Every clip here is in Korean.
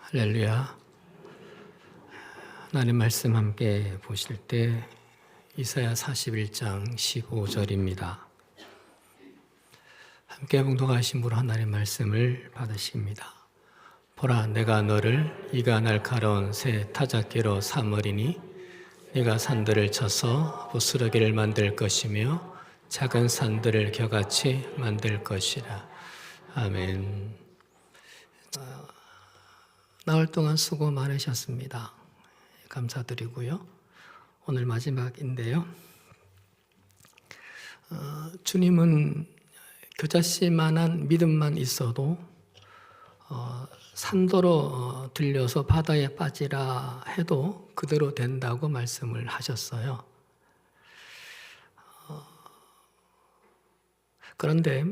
할렐루야. 하나님 말씀 함께 보실 때 이사야 41장 15절입니다. 함께 봉독하신 분 하나님 말씀을 받으십니다. 보라, 내가 너를 이가 날카로운 새 타작기로 삼으리니 네가 산들을 쳐서 부스러기를 만들 것이며 작은 산들을 겨같이 만들 것이라. 아멘. 나흘 동안 수고 많으셨습니다. 감사드리고요. 오늘 마지막인데요. 주님은 겨자씨만한 믿음만 있어도 산도로 들려서 바다에 빠지라 해도 그대로 된다고 말씀을 하셨어요. 그런데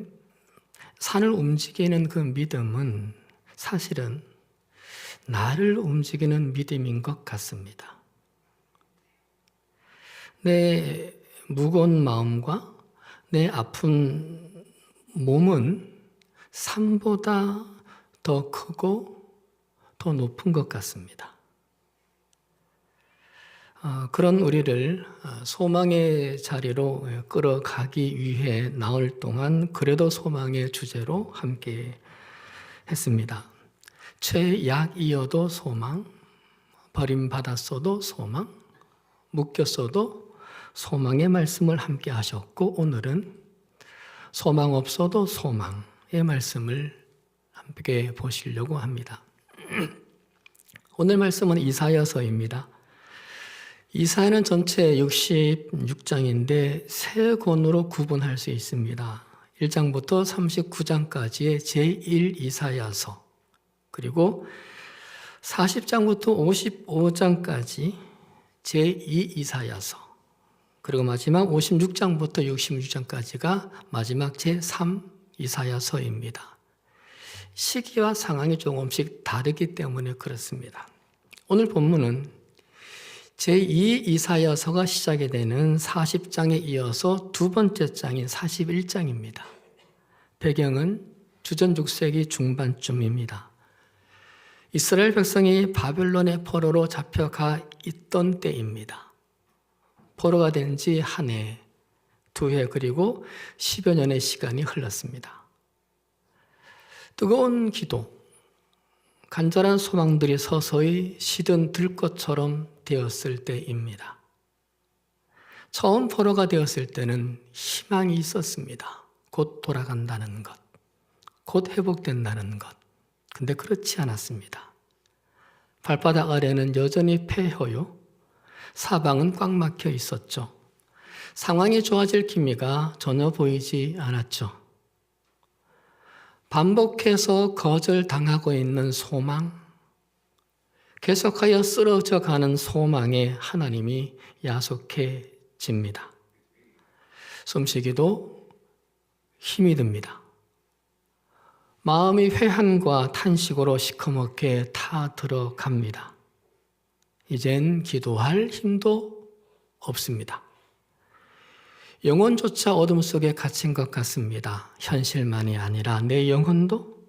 산을 움직이는 그 믿음은 사실은 나를 움직이는 믿음인 것 같습니다. 내 무거운 마음과 내 아픈 몸은 산보다 더 크고 더 높은 것 같습니다. 그런 우리를 소망의 자리로 끌어가기 위해 나흘 동안 그래도 소망의 주제로 함께 했습니다. 최약이어도 소망, 버림받았어도 소망, 묶였어도 소망의 말씀을 함께 하셨고, 오늘은 소망 없어도 소망의 말씀을 함께 보시려고 합니다. 오늘 말씀은 이사야서입니다. 이사야는 전체 66장인데 세 권으로 구분할 수 있습니다. 1장부터 39장까지의 제1 이사야서, 그리고 40장부터 55장까지 제2 이사야서, 그리고 마지막 56장부터 66장까지가 마지막 제3 이사야서입니다. 시기와 상황이 조금씩 다르기 때문에 그렇습니다. 오늘 본문은 제2 이사야서가 시작이 되는 40장에 이어서 두 번째 장인 41장입니다. 배경은 주전 6세기 중반쯤입니다. 이스라엘 백성이 바벨론의 포로로 잡혀가 있던 때입니다. 포로가 된 지 한 해, 두 해, 그리고 10여 년의 시간이 흘렀습니다. 뜨거운 기도, 간절한 소망들이 서서히 시든 들꽃처럼 되었을 때입니다. 처음 포로가 되었을 때는 희망이 있었습니다. 곧 돌아간다는 것, 곧 회복된다는 것. 근데 그렇지 않았습니다. 발바닥 아래는 여전히 폐허요. 사방은 꽉 막혀 있었죠. 상황이 좋아질 기미가 전혀 보이지 않았죠. 반복해서 거절당하고 있는 소망, 계속하여 쓰러져 가는 소망에 하나님이 야속해집니다. 숨쉬기도 힘이 듭니다. 마음이 회한과 탄식으로 시커멓게 타 들어갑니다. 이젠 기도할 힘도 없습니다. 영혼조차 어둠 속에 갇힌 것 같습니다. 현실만이 아니라 내 영혼도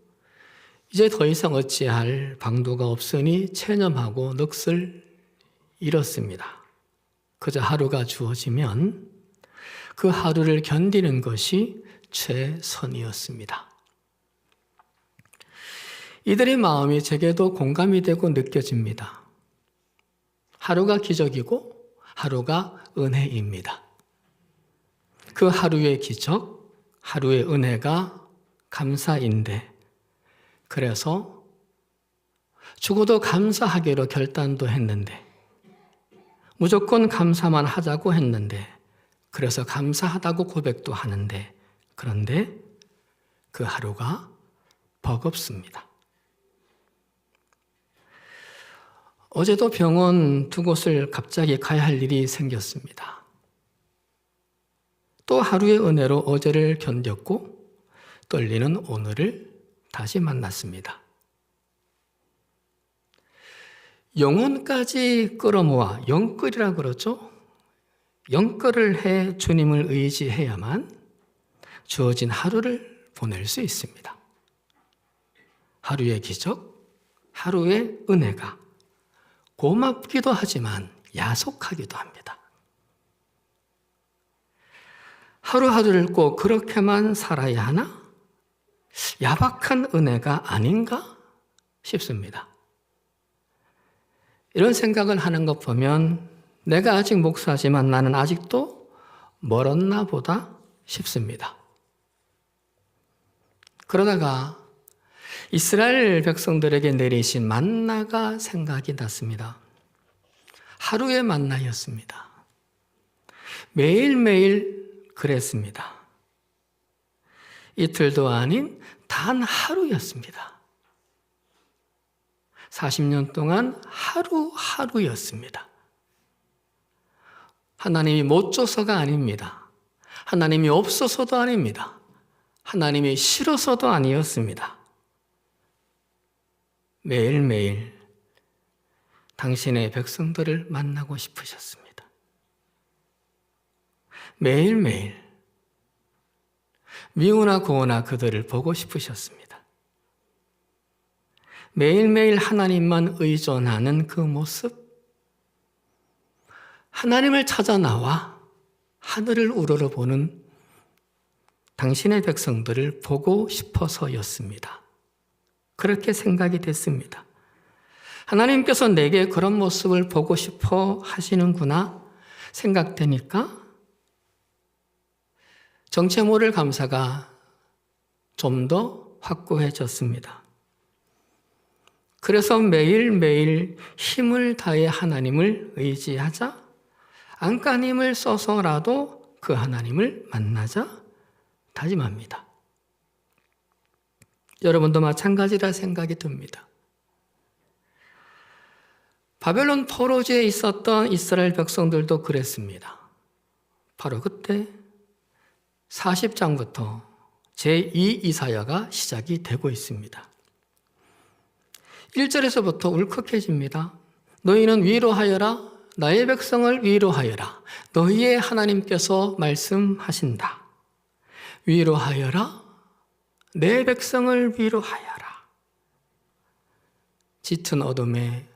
이제 더 이상 어찌할 방도가 없으니 체념하고 넋을 잃었습니다. 그저 하루가 주어지면 그 하루를 견디는 것이 최선이었습니다. 이들의 마음이 제게도 공감이 되고 느껴집니다. 하루가 기적이고 하루가 은혜입니다. 그 하루의 기적, 하루의 은혜가 감사인데, 그래서 죽어도 감사하기로 결단도 했는데, 무조건 감사만 하자고 했는데, 그래서 감사하다고 고백도 하는데, 그런데 그 하루가 버겁습니다. 어제도 병원 두 곳을 갑자기 가야 할 일이 생겼습니다. 또 하루의 은혜로 어제를 견뎠고 떨리는 오늘을 다시 만났습니다. 영혼까지 끌어모아, 영끌이라 그러죠. 영끌을 해 주님을 의지해야만 주어진 하루를 보낼 수 있습니다. 하루의 기적, 하루의 은혜가 고맙기도 하지만 야속하기도 합니다. 하루하루를 꼭 그렇게만 살아야 하나? 야박한 은혜가 아닌가 싶습니다. 이런 생각을 하는 것 보면 내가 아직 목사지만 나는 아직도 멀었나 보다 싶습니다. 그러다가 이스라엘 백성들에게 내리신 만나가 생각이 났습니다. 하루의 만나였습니다. 매일매일 그랬습니다. 이틀도 아닌 단 하루였습니다. 40년 동안 하루하루였습니다. 하나님이 못 줘서가 아닙니다. 하나님이 없어서도 아닙니다. 하나님이 싫어서도 아니었습니다. 매일매일 당신의 백성들을 만나고 싶으셨습니다. 매일매일 미우나 고우나 그들을 보고 싶으셨습니다. 매일매일 하나님만 의존하는 그 모습, 하나님을 찾아 나와 하늘을 우러러보는 당신의 백성들을 보고 싶어서였습니다. 그렇게 생각이 됐습니다. 하나님께서 내게 그런 모습을 보고 싶어 하시는구나 생각되니까 정체 모를 감사가 좀 더 확고해졌습니다. 그래서 매일매일 힘을 다해 하나님을 의지하자, 안간힘을 써서라도 그 하나님을 만나자 다짐합니다. 여러분도 마찬가지라 생각이 듭니다. 바벨론 포로지에 있었던 이스라엘 백성들도 그랬습니다. 바로 그때 40장부터 제2 이사야가 시작이 되고 있습니다. 1절에서부터 울컥해집니다. 너희는 위로하여라. 나의 백성을 위로하여라. 너희의 하나님께서 말씀하신다. 위로하여라. 내 백성을 위로하여라. 짙은 어둠에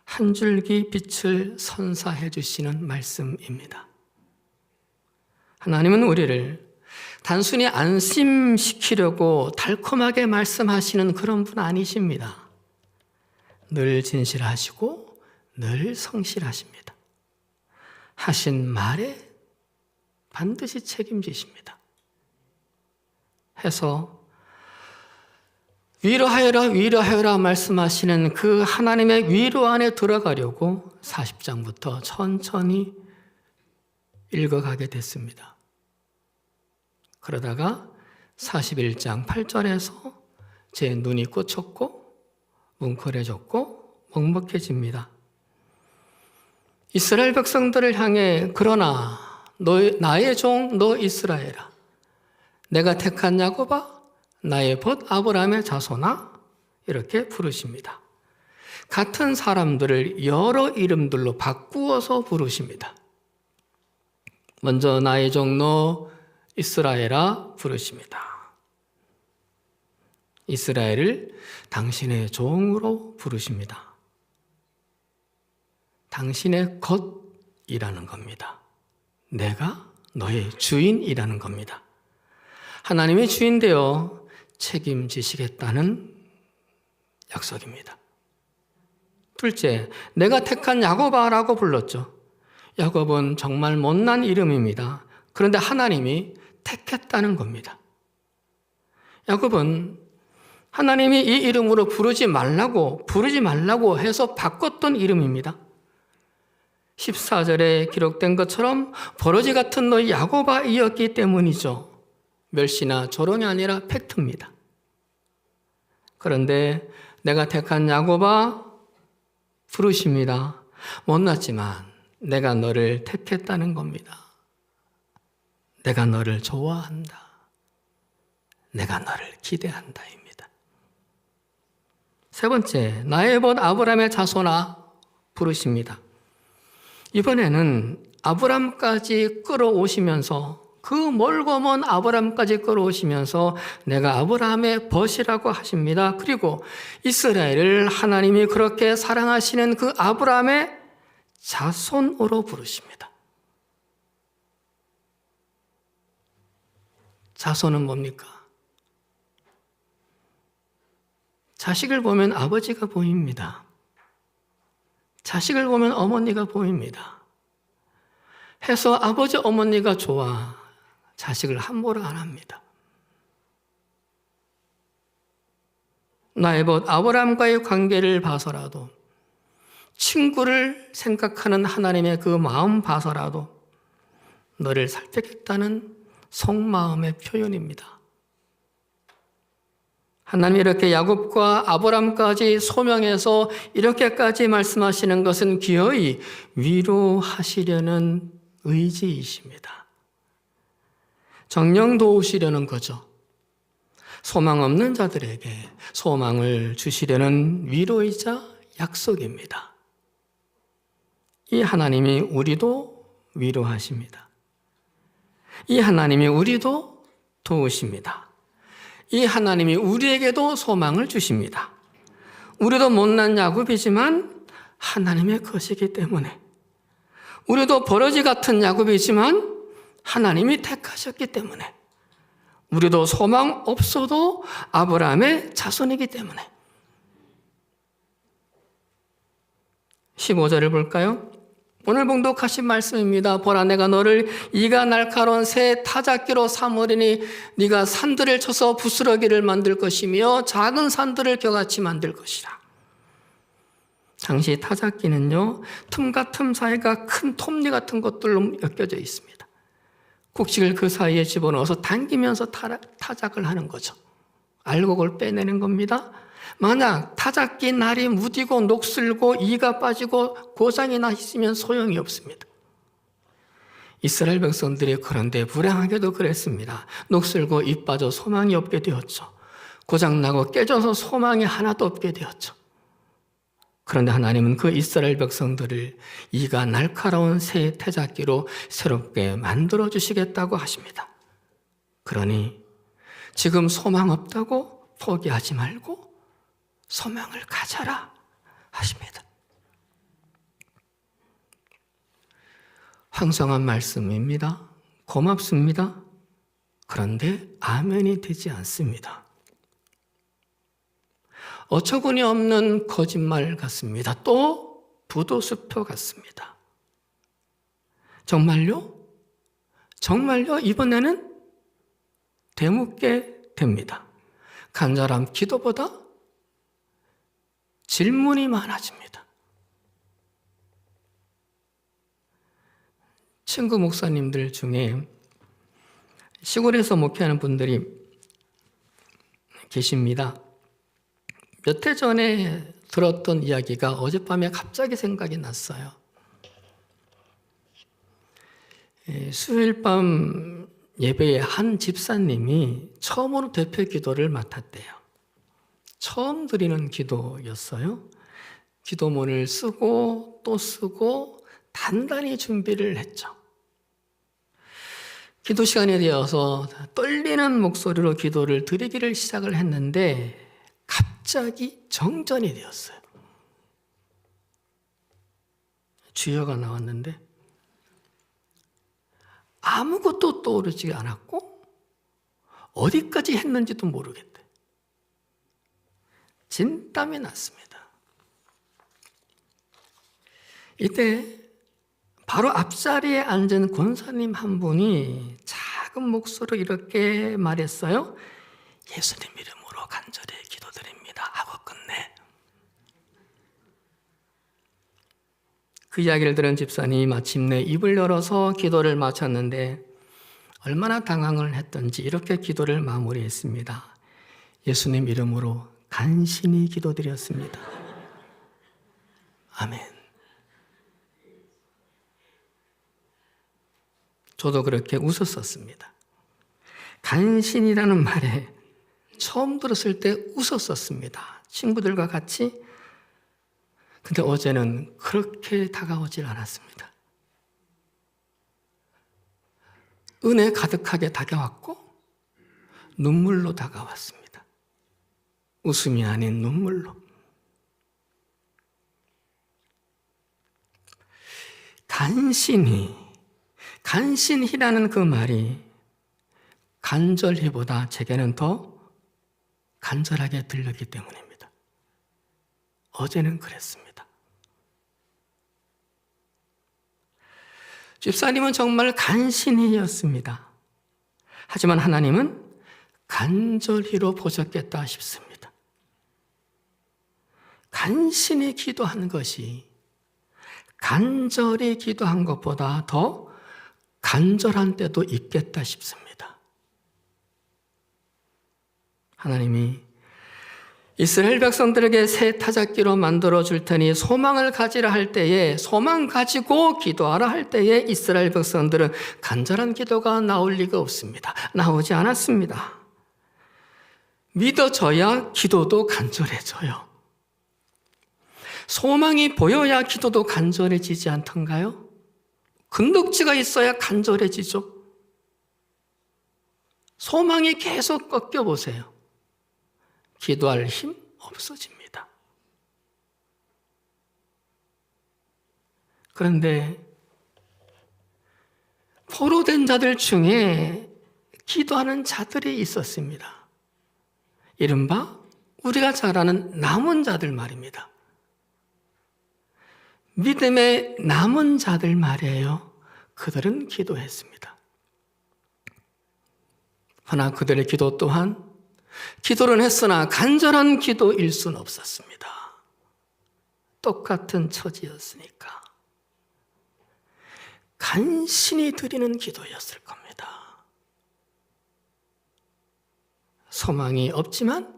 한 줄기 빛을 선사해 주시는 말씀입니다. 하나님은 우리를 단순히 안심시키려고 달콤하게 말씀하시는 그런 분 아니십니다. 늘 진실하시고 늘 성실하십니다. 하신 말에 반드시 책임지십니다. 해서 위로하여라 위로하여라 말씀하시는 그 하나님의 위로 안에 들어가려고 40장부터 천천히 읽어가게 됐습니다. 그러다가 41장 8절에서 제 눈이 꽂혔고 뭉클해졌고 먹먹해집니다. 이스라엘 백성들을 향해 그러나 나의 종 너 이스라엘아, 내가 택한 야곱아, 나의 벗 아브라함의 자손아, 이렇게 부르십니다. 같은 사람들을 여러 이름들로 바꾸어서 부르십니다. 먼저 나의 종 너 이스라엘아 부르십니다. 이스라엘을 당신의 종으로 부르십니다. 당신의 것이라는 겁니다. 내가 너의 주인이라는 겁니다. 하나님의 주인 되어 책임지시겠다는 약속입니다. 둘째, 내가 택한 야곱아라고 불렀죠. 야곱은 정말 못난 이름입니다. 그런데 하나님이 택했다는 겁니다. 야곱은 하나님이 이 이름으로 부르지 말라고 해서 바꿨던 이름입니다. 14절에 기록된 것처럼 버러지 같은 너희 야곱아이었기 때문이죠. 멸시나 조롱이 아니라 팩트입니다. 그런데 내가 택한 야곱아 부르십니다. 못났지만 내가 너를 택했다는 겁니다. 내가 너를 좋아한다. 내가 너를 기대한다입니다. 세 번째, 나의 벗 아브라함의 자손아 부르십니다. 이번에는 아브람까지 끌어오시면서 그 멀고 먼 아브라함까지 끌어오시면서 내가 아브라함의 벗이라고 하십니다. 그리고 이스라엘을 하나님이 그렇게 사랑하시는 그 아브라함의 자손으로 부르십니다. 자손은 뭡니까? 자식을 보면 아버지가 보입니다. 자식을 보면 어머니가 보입니다. 해서 아버지 어머니가 좋아 자식을 함부로 안 합니다. 나의 벗 아브라함과의 관계를 봐서라도, 친구를 생각하는 하나님의 그 마음 봐서라도 너를 살피겠다는 속마음의 표현입니다. 하나님이 이렇게 야곱과 아브라함까지 소명해서 이렇게까지 말씀하시는 것은 기어이 위로하시려는 의지이십니다. 정령 도우시려는 거죠. 소망 없는 자들에게 소망을 주시려는 위로이자 약속입니다. 이 하나님이 우리도 위로하십니다. 이 하나님이 우리도 도우십니다. 이 하나님이 우리에게도 소망을 주십니다. 우리도 못난 야곱이지만 하나님의 것이기 때문에, 우리도 버러지 같은 야곱이지만 하나님이 택하셨기 때문에, 우리도 소망 없어도 아브라함의 자손이기 때문에. 15절을 볼까요? 오늘 봉독하신 말씀입니다. 보라, 내가 너를 이가 날카로운 새 타작기로 삼으리니 네가 산들을 쳐서 부스러기를 만들 것이며 작은 산들을 겨같이 만들 것이라. 당시 타작기는요, 틈과 틈 사이가 큰 톱니 같은 것들로 엮여져 있습니다. 곡식을 그 사이에 집어넣어서 당기면서 타작을 하는 거죠. 알곡을 빼내는 겁니다. 만약 타작기 날이 무디고 녹슬고 이가 빠지고 고장이 나 있으면 소용이 없습니다. 이스라엘 백성들이 그런데 불행하게도 그랬습니다. 녹슬고 이 빠져 소망이 없게 되었죠. 고장나고 깨져서 소망이 하나도 없게 되었죠. 그런데 하나님은 그 이스라엘 백성들을 이가 날카로운 새 태작기로 새롭게 만들어 주시겠다고 하십니다. 그러니 지금 소망 없다고 포기하지 말고 소망을 가져라 하십니다. 황송한 말씀입니다. 고맙습니다. 그런데 아멘이 되지 않습니다. 어처구니 없는 거짓말 같습니다. 또 부도수표 같습니다. 정말요? 정말요? 이번에는 되묻게 됩니다. 간절한 기도보다 질문이 많아집니다. 친구 목사님들 중에 시골에서 목회하는 분들이 계십니다. 몇 해 전에 들었던 이야기가 어젯밤에 갑자기 생각이 났어요. 수요일 밤 예배에 한 집사님이 처음으로 대표 기도를 맡았대요. 처음 드리는 기도였어요. 기도문을 쓰고 또 쓰고 단단히 준비를 했죠. 기도 시간이 되어서 떨리는 목소리로 기도를 드리기를 시작을 했는데 갑자기 정전이 되었어요. 주여가 나왔는데 아무것도 떠오르지 않았고 어디까지 했는지도 모르겠대. 진땀이 났습니다. 이때 바로 앞자리에 앉은 권사님 한 분이 작은 목소리로 이렇게 말했어요. 예수님 이름으로 간절히 기도드립니다 하고 끝내. 그 이야기를 들은 집사님이 마침내 입을 열어서 기도를 마쳤는데 얼마나 당황을 했던지 이렇게 기도를 마무리했습니다. 예수님 이름으로 간신히 기도드렸습니다. 아멘. 저도 그렇게 웃었었습니다. 간신이라는 말에 처음 들었을 때 웃었었습니다. 친구들과 같이. 근데 어제는 그렇게 다가오질 않았습니다. 은혜 가득하게 다가왔고 눈물로 다가왔습니다. 웃음이 아닌 눈물로. 간신히라는 그 말이 간절히보다 제게는 더 간절하게 들렸기 때문입니다. 어제는 그랬습니다. 집사님은 정말 간신히였습니다. 하지만 하나님은 간절히로 보셨겠다 싶습니다. 간신히 기도한 것이 간절히 기도한 것보다 더 간절한 때도 있겠다 싶습니다. 하나님이 이스라엘 백성들에게 새 타작기로 만들어 줄 테니 소망을 가지라 할 때에, 소망 가지고 기도하라 할 때에 이스라엘 백성들은 간절한 기도가 나올 리가 없습니다. 나오지 않았습니다. 믿어져야 기도도 간절해져요. 소망이 보여야 기도도 간절해지지 않던가요? 근덕지가 있어야 간절해지죠. 소망이 계속 꺾여보세요. 기도할 힘 없어집니다. 그런데 포로된 자들 중에 기도하는 자들이 있었습니다. 이른바 우리가 잘 아는 남은 자들 말입니다. 믿음의 남은 자들 말이에요. 그들은 기도했습니다. 그러나 그들의 기도 또한 기도는 했으나 간절한 기도일 수는 없었습니다. 똑같은 처지였으니까 간신히 드리는 기도였을 겁니다. 소망이 없지만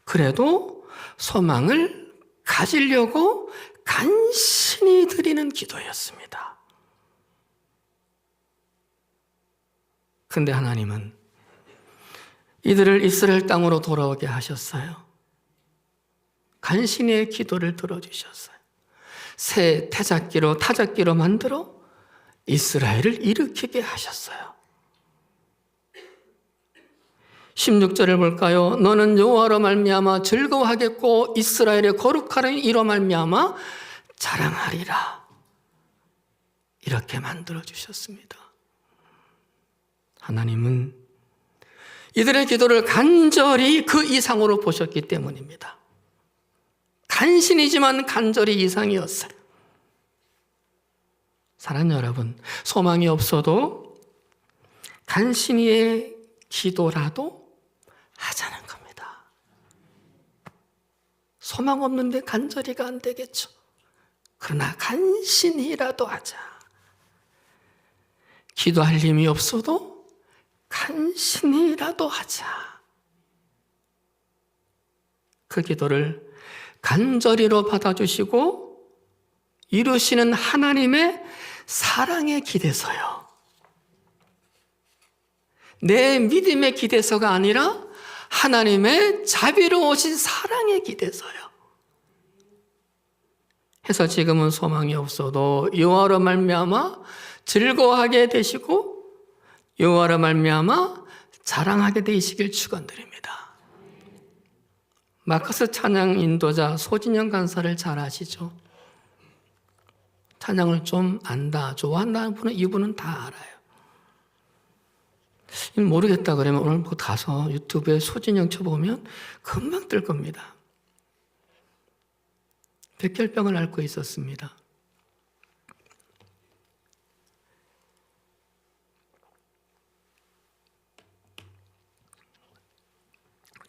그래도 소망을 가지려고 간신히 드리는 기도였습니다. 그런데 하나님은 이들을 이스라엘 땅으로 돌아오게 하셨어요. 간신히 기도를 들어주셨어요. 새 타작기로 만들어 이스라엘을 일으키게 하셨어요. 16절을 볼까요? 너는 여호와로 말미암아 즐거워하겠고 이스라엘의 거룩하는 이로 말미암아 자랑하리라. 이렇게 만들어 주셨습니다. 하나님은 이들의 기도를 간절히 그 이상으로 보셨기 때문입니다. 간신이지만 간절히 이상이었어요. 사랑하는 여러분, 소망이 없어도 간신히의 기도라도 하자는 겁니다. 소망 없는데 간절히가 안 되겠죠. 그러나 간신히라도 하자. 기도할 힘이 없어도 간신히라도 하자. 그 기도를 간절히로 받아주시고 이루시는 하나님의 사랑에 기대서요. 내 믿음의 기대서가 아니라 하나님의 자비로우신 사랑에 기대서요. 해서 지금은 소망이 없어도 여호와로 말미암아 즐거워하게 되시고 여호와로 말미암아 자랑하게 되시길 축원드립니다. 마커스 찬양 인도자 소진영 간사를 잘 아시죠? 찬양을 좀 안다, 좋아한다는 분은 이분은 다 알아요. 모르겠다 그러면 오늘 가서 유튜브에 소진영 쳐보면 금방 뜰 겁니다. 백혈병을 앓고 있었습니다.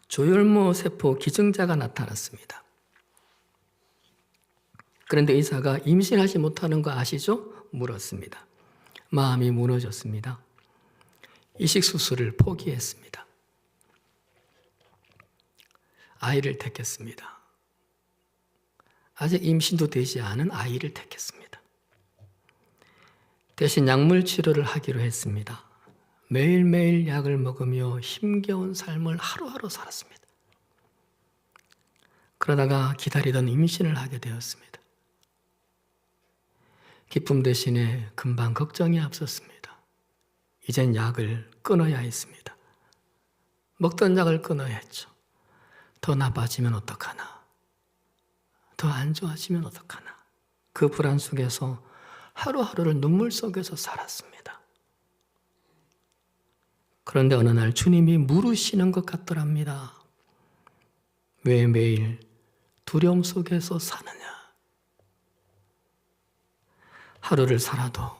조혈모 세포 기증자가 나타났습니다. 그런데 의사가 임신하지 못하는 거 아시죠? 물었습니다. 마음이 무너졌습니다. 이식수술을 포기했습니다. 아이를 택했습니다. 아직 임신도 되지 않은 아이를 택했습니다. 대신 약물 치료를 하기로 했습니다. 매일매일 약을 먹으며 힘겨운 삶을 하루하루 살았습니다. 그러다가 기다리던 임신을 하게 되었습니다. 기쁨 대신에 금방 걱정이 앞섰습니다. 이젠 약을 끊어야 했습니다. 먹던 약을 끊어야 했죠. 더 나빠지면 어떡하나? 더 안 좋아지면 어떡하나? 그 불안 속에서 하루하루를 눈물 속에서 살았습니다. 그런데 어느 날 주님이 물으시는 것 같더랍니다. 왜 매일 두려움 속에서 사느냐? 하루를 살아도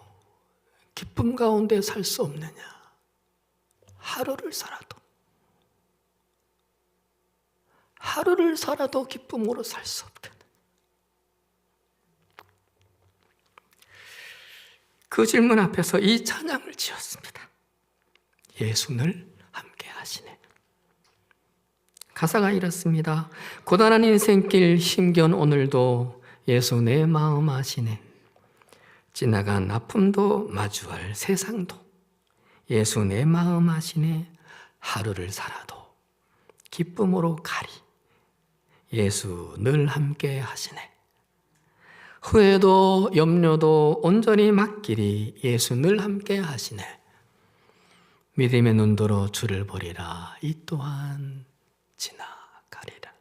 기쁨 가운데 살 수 없느냐? 하루를 살아도 기쁨으로 살 수 없겠다. 그 질문 앞에서 이 찬양을 지었습니다. 예수 늘 함께 하시네. 가사가 이렇습니다. 고단한 인생길 힘겨운 오늘도 예수 내 마음 아시네. 지나간 아픔도 마주할 세상도 예수 내 마음 아시네. 하루를 살아도 기쁨으로 가리. 예수 늘 함께 하시네. 후회도 염려도 온전히 맡기리. 예수 늘 함께 하시네. 믿음의 눈도로 주를 보리라. 이 또한 지나가리라.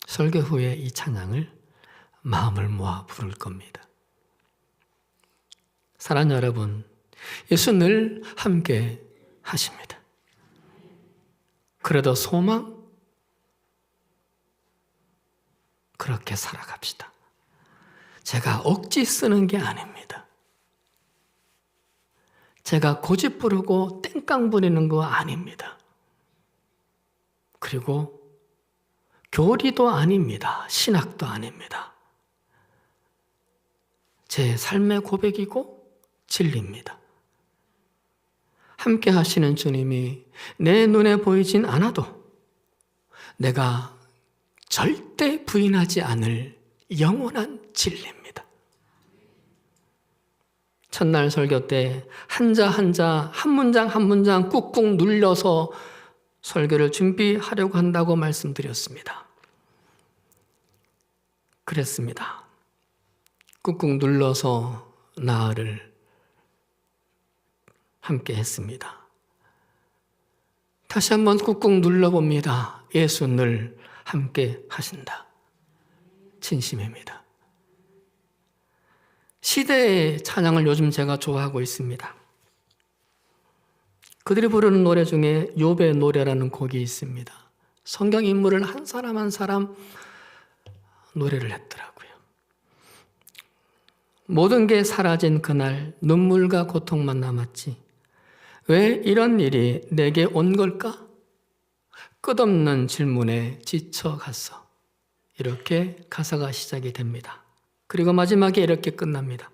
설교 후에 이 찬양을 마음을 모아 부를 겁니다. 사랑하는 여러분, 예수 늘 함께 하십니다. 그래도 소망? 그렇게 살아갑시다. 제가 억지 쓰는 게 아닙니다. 제가 고집 부르고 땡깡 부리는 거 아닙니다. 그리고 교리도 아닙니다. 신학도 아닙니다. 제 삶의 고백이고 진리입니다. 함께 하시는 주님이 내 눈에 보이진 않아도 내가 절대 부인하지 않을 영원한 진리입니다. 첫날 설교 때 한자 한자 한 문장 한 문장 꾹꾹 눌려서 설교를 준비하려고 한다고 말씀드렸습니다. 그랬습니다. 꾹꾹 눌러서 나를 함께 했습니다. 다시 한번 꾹꾹 눌러봅니다. 예수 늘 함께 하신다. 진심입니다. 시대의 찬양을 요즘 제가 좋아하고 있습니다. 그들이 부르는 노래 중에 욥의 노래라는 곡이 있습니다. 성경 인물을 한 사람 한 사람 노래를 했더라고요. 모든 게 사라진 그날 눈물과 고통만 남았지. 왜 이런 일이 내게 온 걸까? 끝없는 질문에 지쳐갔어. 이렇게 가사가 시작이 됩니다. 그리고 마지막에 이렇게 끝납니다.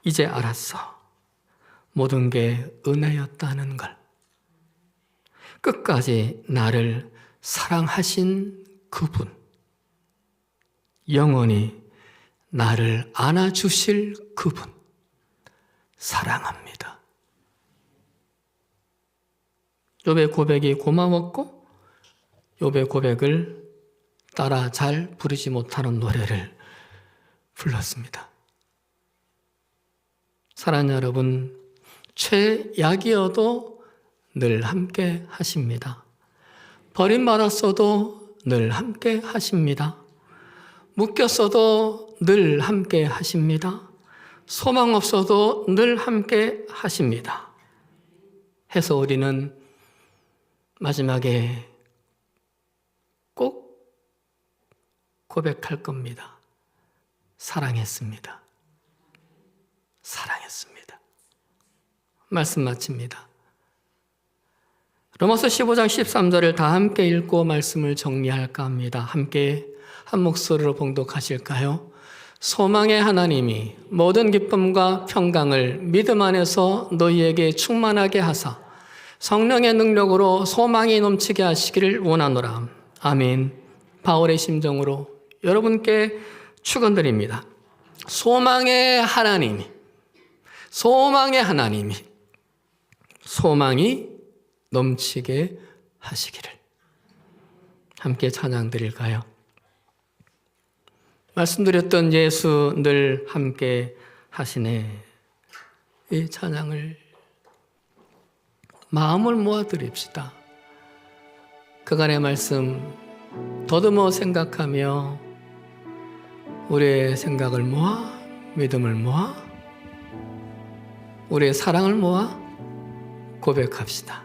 이제 알았어. 모든 게 은혜였다는 걸. 끝까지 나를 사랑하신 그분. 영원히 나를 안아주실 그분. 사랑합니다. 욥의 고백이 고마웠고 욥의 고백을 따라 잘 부르지 못하는 노래를 불렀습니다. 사랑하는 여러분, 최약이어도 늘 함께 하십니다. 버림받았어도 늘 함께 하십니다. 묶였어도 늘 함께 하십니다. 소망 없어도 늘 함께 하십니다. 해서 우리는 마지막에 꼭 고백할 겁니다. 사랑했습니다. 사랑했습니다. 말씀 마칩니다. 로마서 15장 13절을 다 함께 읽고 말씀을 정리할까 합니다. 함께 한 목소리로 봉독하실까요? 소망의 하나님이 모든 기쁨과 평강을 믿음 안에서 너희에게 충만하게 하사 성령의 능력으로 소망이 넘치게 하시기를 원하노라. 아멘. 바울의 심정으로 여러분께 축원드립니다. 소망의 하나님이 소망이 넘치게 하시기를. 함께 찬양 드릴까요? 말씀드렸던 예수 늘 함께 하시네. 이 찬양을 마음을 모아 드립시다. 그간의 말씀 더듬어 생각하며 우리의 생각을 모아 믿음을 모아 우리의 사랑을 모아 고백합시다.